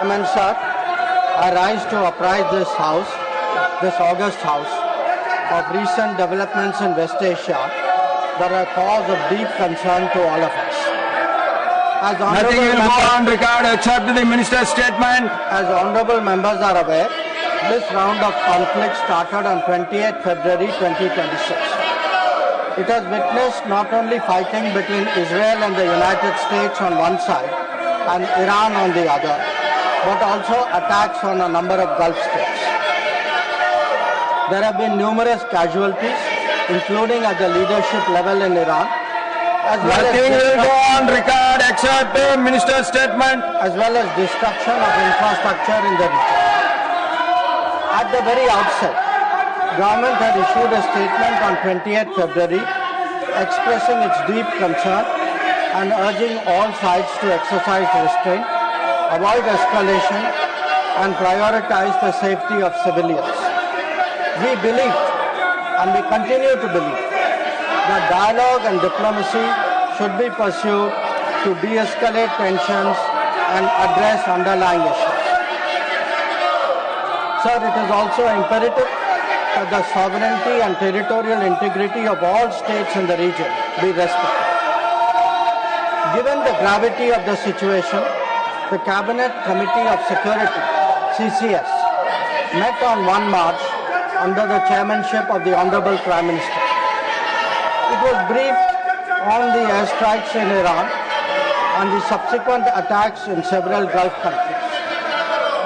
Chairman sir, I rise to apprise this House, this august House, of recent developments in West Asia that are cause of deep concern to all of us. Nothing will go on record except the minister's statement. As honorable members are aware, this round of conflict started on 28 February 2026. It has witnessed not only fighting between Israel and the United States on one side and Iran on the other, but also attacks on a number of Gulf states. There have been numerous casualties, including at the leadership level in Iran, as well Nothing will go on record except the minister's statement. as well as destruction of infrastructure in the region. At the very outset, government had issued a statement on 28 February expressing its deep concern and urging all sides to exercise restraint, avoid escalation, and prioritize the safety of civilians. We believed, and we continue to believe, that dialogue and diplomacy should be pursued to de-escalate tensions and address underlying issues. Sir, it is also imperative that the sovereignty and territorial integrity of all states in the region be respected. Given the gravity of the situation, the Cabinet Committee of Security, CCS, met on 1 March under the chairmanship of the Honorable Prime Minister. It was briefed on the airstrikes in Iran and the subsequent attacks in several Gulf countries.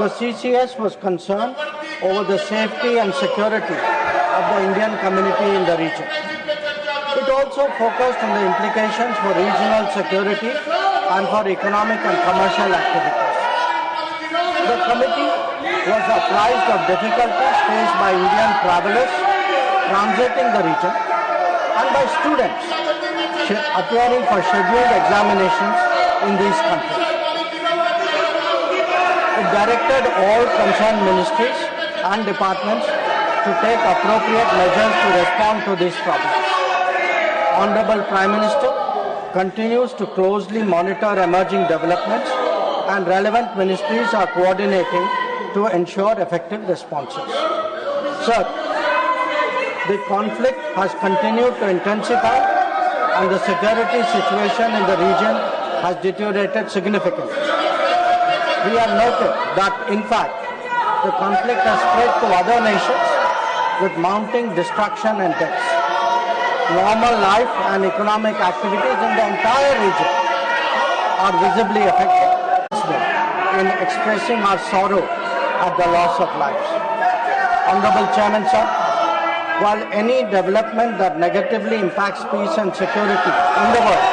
The CCS was concerned over the safety and security of the Indian community in the region. It also focused on the implications for regional security and for economic and commercial activities. The committee was apprised of difficulties faced by Indian travelers transiting the region and by students appearing for scheduled examinations in these countries. It directed all concerned ministries and departments to take appropriate measures to respond to these problems. Honorable Prime Minister continues to closely monitor emerging developments and relevant ministries are coordinating to ensure effective responses. Sir, the conflict has continued to intensify and the security situation in the region has deteriorated significantly. We have noted that, in fact, the conflict has spread to other nations with mounting destruction and deaths. Normal life and economic activities in the entire region are visibly affected. In expressing our sorrow at the loss of lives. Honorable Chairman, sir, while any development that negatively impacts peace and security in the world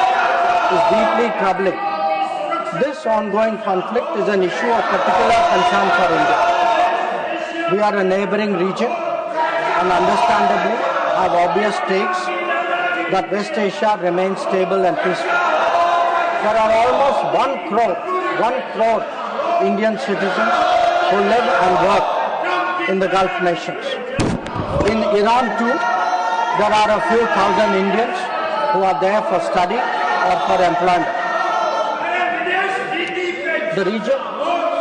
is deeply troubling, this ongoing conflict is an issue of particular concern for India. We are a neighboring region and understandably have obvious stakes that West Asia remains stable and peaceful. There are almost 1 crore Indian citizens who live and work in the Gulf nations. In Iran too, there are a few thousand Indians who are there for study or for employment. The region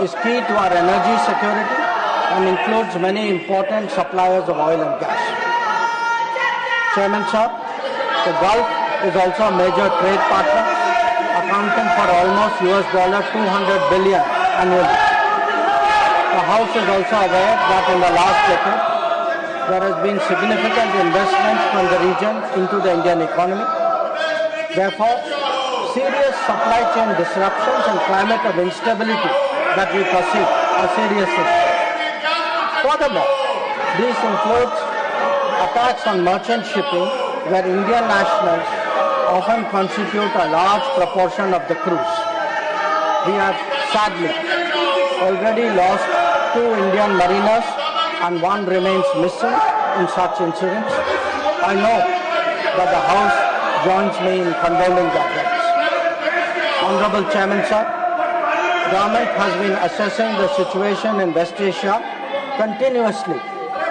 is key to our energy security and includes many important suppliers of oil and gas. Chairman sir, the Gulf is also a major trade partner, accounting for almost $200 billion annually. The House is also aware that in the last decade, there has been significant investment from the region into the Indian economy. Therefore, serious supply chain disruptions and climate of instability that we perceive are serious issues. Furthermore, these include attacks on merchant shipping, where Indian nationals often constitute a large proportion of the crews. We have sadly already lost 2 Indian mariners and 1 remains missing in such incidents. I know that the House joins me in condoling their deaths. Honorable Chairman, sir, government has been assessing the situation in West Asia continuously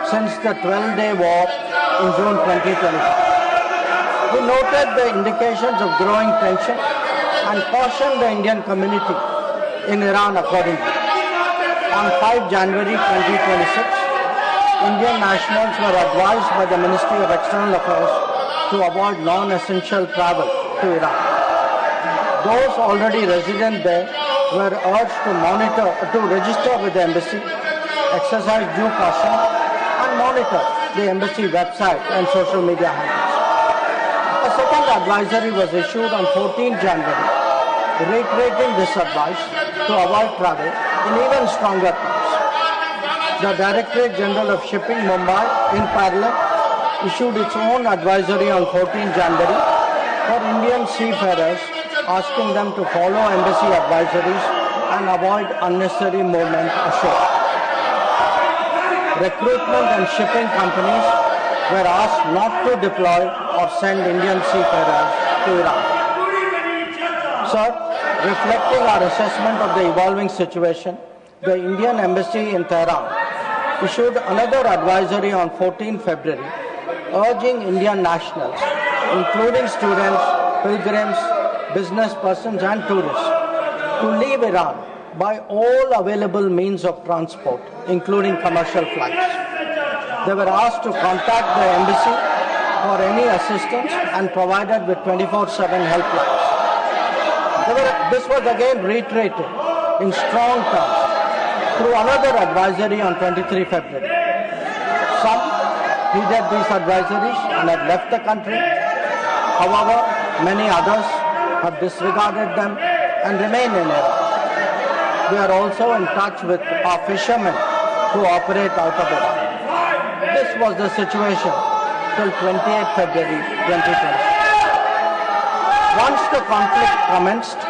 since the 12-day war in June 2025. We noted the indications of growing tension and cautioned the Indian community in Iran accordingly. On 5 January 2026, Indian nationals were advised by the Ministry of External Affairs to avoid non-essential travel to Iran. Those already resident there were urged to register with the embassy, exercise due caution, and monitor the embassy website and social media handles. A second advisory was issued on 14 January, reiterating this advice to avoid travel in even stronger terms. The Directorate General of Shipping, Mumbai, in parallel, issued its own advisory on 14 January for Indian seafarers, asking them to follow embassy advisories and avoid unnecessary movement ashore. Recruitment and shipping companies were asked not to deploy or send Indian seafarers to Iran. Sir, reflecting our assessment of the evolving situation, the Indian Embassy in Tehran issued another advisory on 14 February, urging Indian nationals, including students, pilgrims, business persons and tourists, to leave Iran by all available means of transport, including commercial flights. They were asked to contact the embassy for any assistance and provided with 24/7 helplines. This was again reiterated in strong terms through another advisory on 23 February. Some heeded these advisories and have left the country. However, many others have disregarded them and remain in Iran. We are also in touch with our fishermen who operate out of Iran. This was the situation till 28 February 2020. Once the conflict commenced,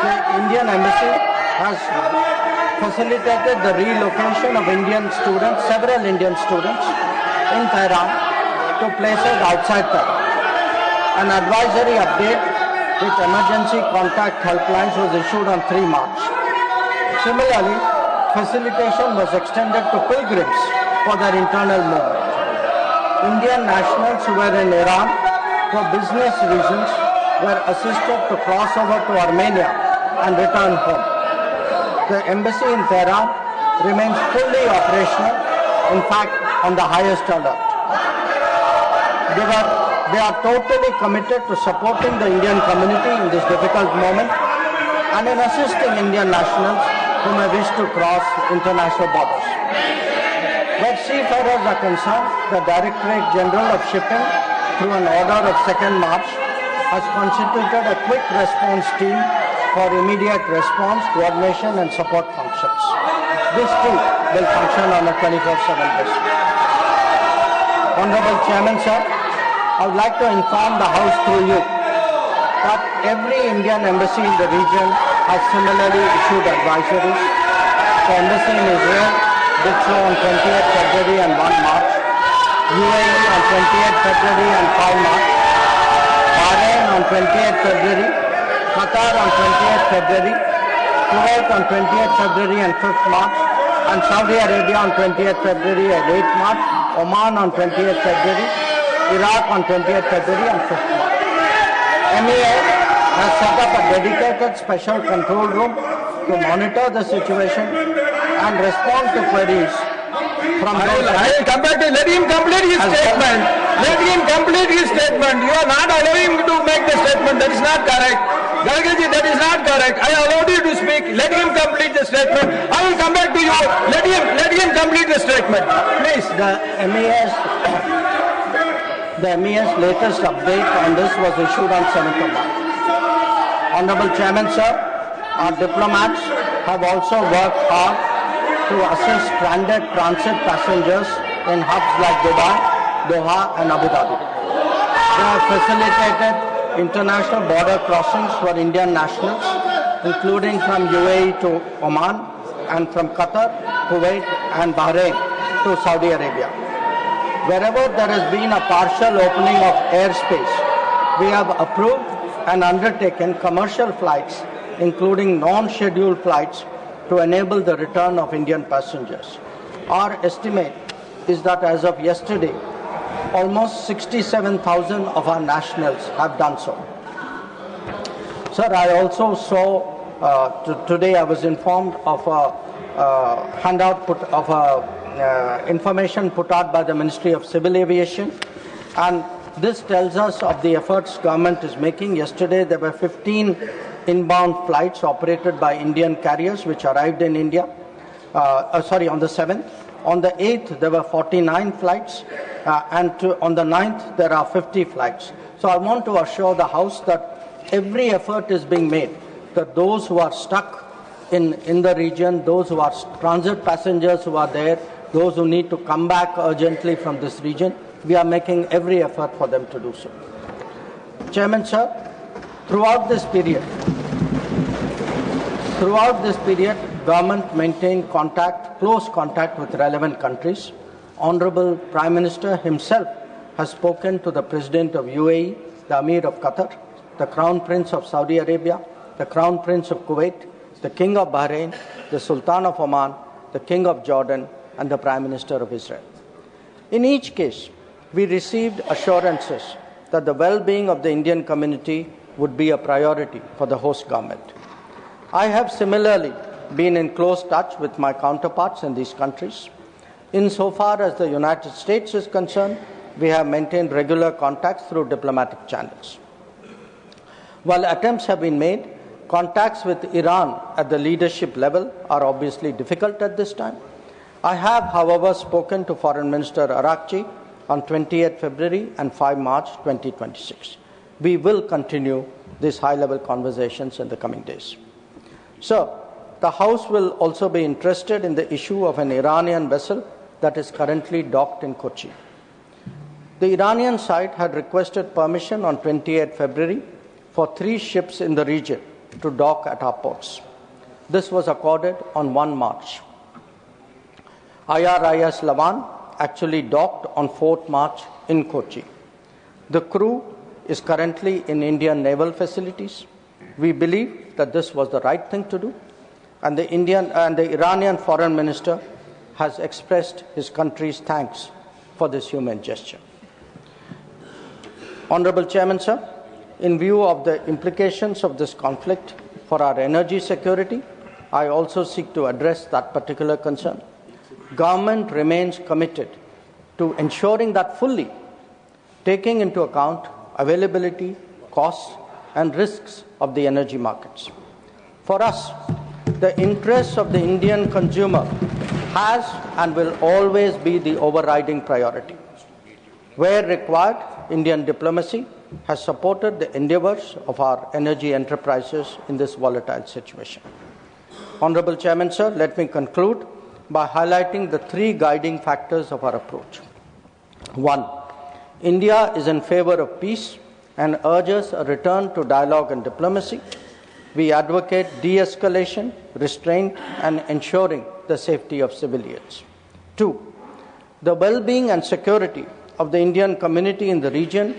the Indian Embassy has facilitated the relocation of several Indian students in Tehran to places outside Tehran. An advisory update with emergency contact helplines was issued on 3 March. Similarly, facilitation was extended to pilgrims for their internal movement. Indian nationals who were in Iran for business reasons were assisted to cross over to Armenia and return home. The embassy in Tehran remains fully operational, in fact, on the highest alert. They are totally committed to supporting the Indian community in this difficult moment and in assisting Indian nationals who may wish to cross international borders. Where seafarers are concerned, the Directorate General of Shipping, through an order of 2nd March, has constituted a quick response team for immediate response, coordination and support functions. This team will function on a 24/7 basis. Honorable Chairman, sir, I would like to inform the House through you that every Indian embassy in the region has similarly issued advisories. The embassy in Israel did so on 28th February and 1 March, UAE on 28th February and 5 March, Bahrain on 28th February, Qatar on 28th February, Kuwait on 28th February and 5th March, and Saudi Arabia on 28th February and 8th March, Oman on 28th February, Iraq on 28th February and 5th March. MEA has set up a dedicated special control room to monitor the situation and respond to queries from those. I will come back to let him complete his statement. Let him complete his statement. You are not allowing me to make the statement. That is not correct. Galgaji, that is not correct. I allowed you to speak. Let him complete the statement. I will come back to you. Let him complete the statement. Please. The MEA's latest update on this was issued on 7th of March. Honorable Chairman, sir, our diplomats have also worked hard to assist stranded transit passengers in hubs like Dubai, Doha and Abu Dhabi. They have facilitated international border crossings for Indian nationals, including from UAE to Oman and from Qatar, Kuwait and Bahrain to Saudi Arabia. Wherever there has been a partial opening of airspace, we have approved and undertaken commercial flights, including non-scheduled flights, to enable the return of Indian passengers. Our estimate is that as of yesterday, almost 67,000 of our nationals have done so. Sir, I also saw, today I was informed of a handout information put out by the Ministry of Civil Aviation, and this tells us of the efforts government is making. Yesterday there were 15 inbound flights operated by Indian carriers which arrived in India. On the 7th. On the 8th there were 49 flights, and on the 9th there are 50 flights. So I want to assure the House that every effort is being made that those who are stuck in the region, those who are transit passengers who are there, those who need to come back urgently from this region, we are making every effort for them to do so. Chairman, sir, throughout this period, government maintained close contact with relevant countries. Honorable Prime Minister himself has spoken to the President of UAE, the Amir of Qatar, the Crown Prince of Saudi Arabia, the Crown Prince of Kuwait, the King of Bahrain, the Sultan of Oman, the King of Jordan, and the Prime Minister of Israel. In each case, we received assurances that the well-being of the Indian community would be a priority for the host government. I have similarly been in close touch with my counterparts in these countries. Insofar as the United States is concerned, we have maintained regular contacts through diplomatic channels. While attempts have been made, contacts with Iran at the leadership level are obviously difficult at this time. I have, however, spoken to Foreign Minister Arakchi on 28 February and 5 March 2026. We will continue these high-level conversations in the coming days. Sir, the House will also be interested in the issue of an Iranian vessel that is currently docked in Kochi. The Iranian side had requested permission on 28 February for 3 ships in the region to dock at our ports. This was accorded on 1 March. IRIS Lavan actually docked on 4th March in Kochi. The crew is currently in Indian naval facilities. We believe that this was the right thing to do, and the Iranian foreign minister has expressed his country's thanks for this humane gesture. Honorable Chairman, sir, in view of the implications of this conflict for our energy security, I also seek to address that particular concern. Government remains committed to ensuring that fully, taking into account availability, costs, and risks of the energy markets. For us, the interests of the Indian consumer has and will always be the overriding priority. Where required, Indian diplomacy has supported the endeavours of our energy enterprises in this volatile situation. Honourable Chairman, sir, let me conclude by highlighting the 3 guiding factors of our approach. 1. India is in favour of peace and urges a return to dialogue and diplomacy. We advocate de-escalation, restraint, and ensuring the safety of civilians. 2. The well-being and security of the Indian community in the region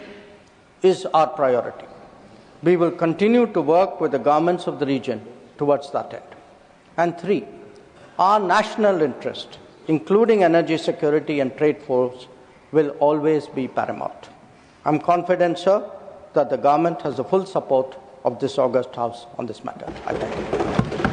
is our priority. We will continue to work with the governments of the region towards that end. And 3. Our national interest, including energy security and trade flows, will always be paramount. I am confident, sir, that the government has the full support of this august House on this matter. I thank you.